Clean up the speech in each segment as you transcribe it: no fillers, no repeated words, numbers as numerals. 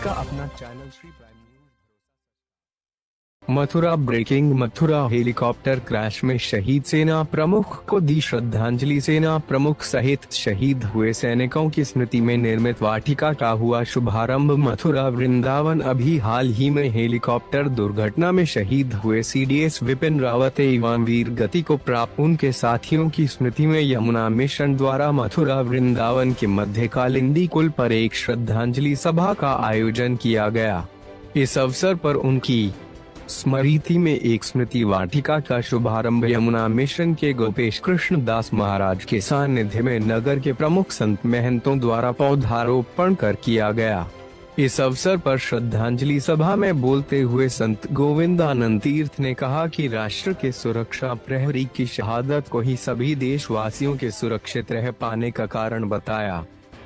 आपका अपना channel Shri prime news. Mathura breaking. Mathura helicopter crash में शहीद सेना प्रमुख को दी श्रद्धांजलि। सेना प्रमुख सहित शहीद हुए सैनिकों की स्मृति में निर्मित वाटिका का हुआ शुभारंभ। मथुरा वृंदावन। अभी हाल ही में हेलीकॉप्टर दुर्घटना में शहीद हुए CDS विपिन रावत एवं वीर गति को प्राप्त उनके साथियों की स्मृति में यमुना मिशन द्वारा मथुरा वृंदावन के मध्य कालिंदी कुल पर एक श्रद्धांजलि सभा का आयोजन किया गया। इस अवसर पर उनकी स्मृति में एक स्मृति वाटिका का शुभारंभ यमुना मिशन के गोपेश कृष्ण दास महाराज के सानिध्य में नगर के प्रमुख संत महंतों द्वारा पौधारोपण कर किया गया। इस अवसर पर श्रद्धांजलि सभा में बोलते हुए संत गोविंदानंद तीर्थ ने कहा कि राष्ट्र के सुरक्षा प्रहरी की शहादत को ही सभी देशवासियों के सुरक्षित रह पाने का कारण बताया।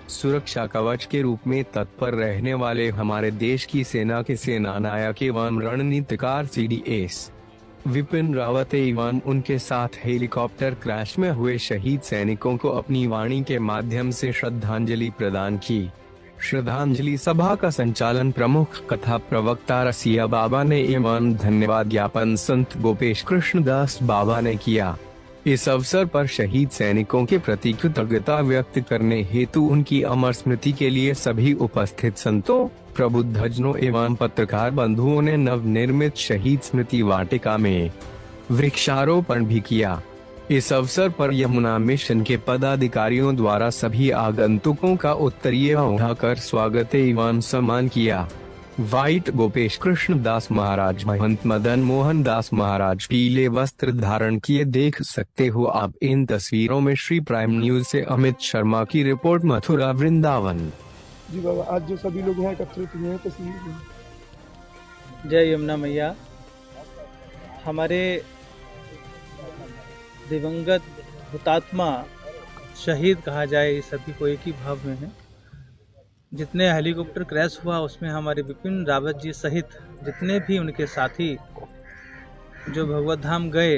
सुरक्षा कवच के रूप में तत्पर रहने वाले हमारे देश की सेना के सेनानायक एवं रणनीतिकार CDS विपिन रावत एवं उनके साथ हेलीकॉप्टर क्रैश में हुए शहीद सैनिकों को अपनी वाणी के माध्यम से श्रद्धांजलि प्रदान की। श्रद्धांजलि सभा का संचालन प्रमुख कथा प्रवक्ता रसिया बाबा ने एवं धन्यवाद ज्ञापन संत गोपेश कृष्ण दास बाबा ने किया। इस अवसर पर शहीद सैनिकों के प्रति कृतज्ञता व्यक्त करने हेतु उनकी अमर स्मृति के लिए सभी उपस्थित संतों, प्रबुद्धजनों एवं पत्रकार बंधुओं ने नवनिर्मित शहीद स्मृति वाटिका में वृक्षारोपण भी किया। इस अवसर पर यमुना मिशन के पदाधिकारियों द्वारा सभी आगंतुकों का उत्तरीय उठाकर स्वागत एवं सम्मान किया। वाइट गोपेश कृष्ण दास महाराज, महंत मदन मोहन दास महाराज पीले वस्त्र धारण किए देख सकते हो आप इन तस्वीरों में। श्री प्राइम न्यूज से अमित शर्मा की रिपोर्ट। मथुरा वृंदावन। जी बाबा, आज जो सभी लोग यहाँ एकत्रित हुए हैं तस्वीर। जय यमुना मैया। हमारे दिवंगत हुतात्मा शहीद कहा जाए सभी को एक ही भाव में है। जितने हेलीकॉप्टर क्रैश हुआ उसमें हमारे विपिन रावत जी सहित जितने भी उनके साथी जो भगवत धाम गए,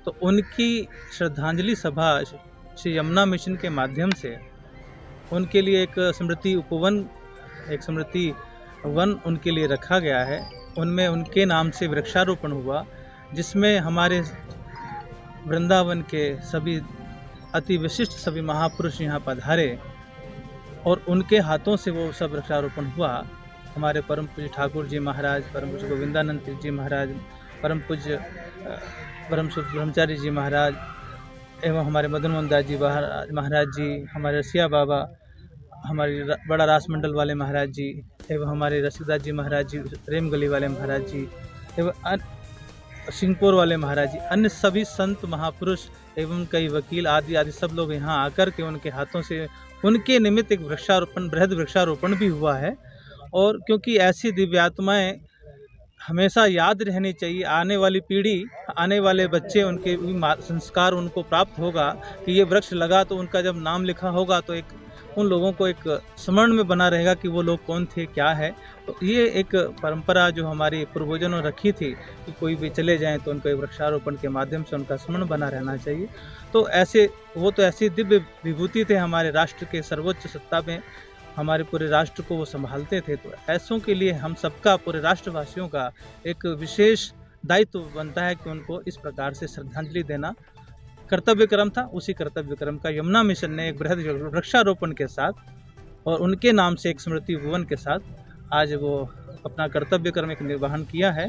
तो उनकी श्रद्धांजलि सभा श्री यमुना मिशन के माध्यम से उनके लिए एक स्मृति वन उनके लिए रखा गया है। उनमें उनके नाम से वृक्षारोपण हुआ, जिसमें हमारे वृंदावन के सभी अति विशिष्ट सभी महापुरुष यहाँ पधारे और उनके हाथों से वो सब वृक्षारोपण हुआ। हमारे परम पूज्य ठाकुर जी महाराज, परम पूज्य गोविंदानंद तीर्थ जी महाराज, परम पूज्य परम शुद्ध ब्रह्मचारी जी महाराज एवं हमारे मदन मोहन दास जी महाराज जी, हमारे रसिया बाबा, हमारे बड़ा रास मंडल वाले महाराज जी एवं हमारे रसीदास जी महाराज जी, प्रेम गली वाले महाराज जी एवं सिंहपुर वाले महाराज जी, अन्य सभी संत महापुरुष एवं कई वकील आदि सब लोग यहाँ आकर के उनके हाथों से उनके निमित्त एक वृक्षारोपण, बृहद वृक्षारोपण भी हुआ है। और क्योंकि ऐसी दिव्यात्माएं हमेशा याद रहनी चाहिए, आने वाली पीढ़ी, आने वाले बच्चे, उनके भी संस्कार उनको प्राप्त होगा कि ये वृक्ष लगा तो उनका जब नाम लिखा होगा तो एक उन लोगों को एक स्मरण में बना रहेगा कि वो लोग कौन थे, क्या है। तो ये एक परंपरा जो हमारे पूर्वजों ने रखी थी कि कोई भी चले जाएं तो उनको एक वृक्षारोपण के माध्यम से उनका स्मरण बना रहना चाहिए। तो ऐसी दिव्य विभूति थे हमारे राष्ट्र के सर्वोच्च सत्ता में, हमारे पूरे राष्ट्र को वो संभालते थे। तो ऐसों के लिए हम सबका, पूरे राष्ट्रवासियों का एक विशेष दायित्व बनता है कि उनको इस प्रकार से श्रद्धांजलि देना कर्तव्य क्रम था। उसी कर्तव्य क्रम का यमुना मिशन ने एक बृहद वृक्षारोपण के साथ और उनके नाम से एक स्मृति भवन के साथ आज वो अपना कर्तव्य क्रम एक निर्वहन किया है।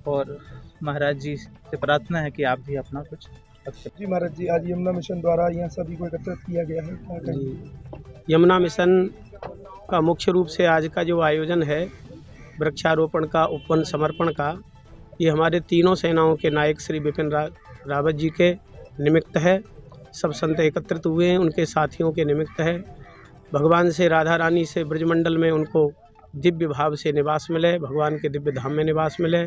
और महाराज जी से प्रार्थना है कि आप भी अपना कुछ। जी महाराज जी, आज यमुना मिशन द्वारा यहाँ सभी को एकत्रित किया गया है, क्या कहेंगे? यमुना मिशन का मुख्य रूप से आज का जो आयोजन है वृक्षारोपण का, उपवन समर्पण का, ये हमारे तीनों सेनाओं के नायक श्री विपिन रावत जी के निमित्त है। सब संत एकत्रित हुए हैं, उनके साथियों के निमित्त है। भगवान से, राधा रानी से ब्रजमंडल में उनको दिव्य भाव से निवास मिले, भगवान के दिव्य धाम में निवास मिले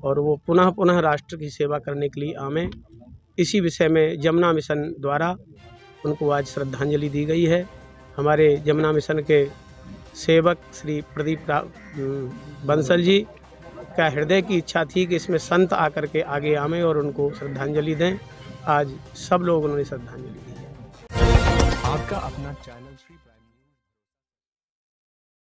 और वो पुनः पुनः राष्ट्र की सेवा करने के लिए आवें। इसी विषय में यमुना मिशन द्वारा उनको आज श्रद्धांजलि दी गई है। हमारे यमुना मिशन के सेवक श्री प्रदीप बंसल जी का हृदय की इच्छा थी कि इसमें संत आकर के आगे आवें और उनको श्रद्धांजलि दें। आज सब लोग उन्होंने श्रद्धांजलि दी है। आपका अपना चैनल श्री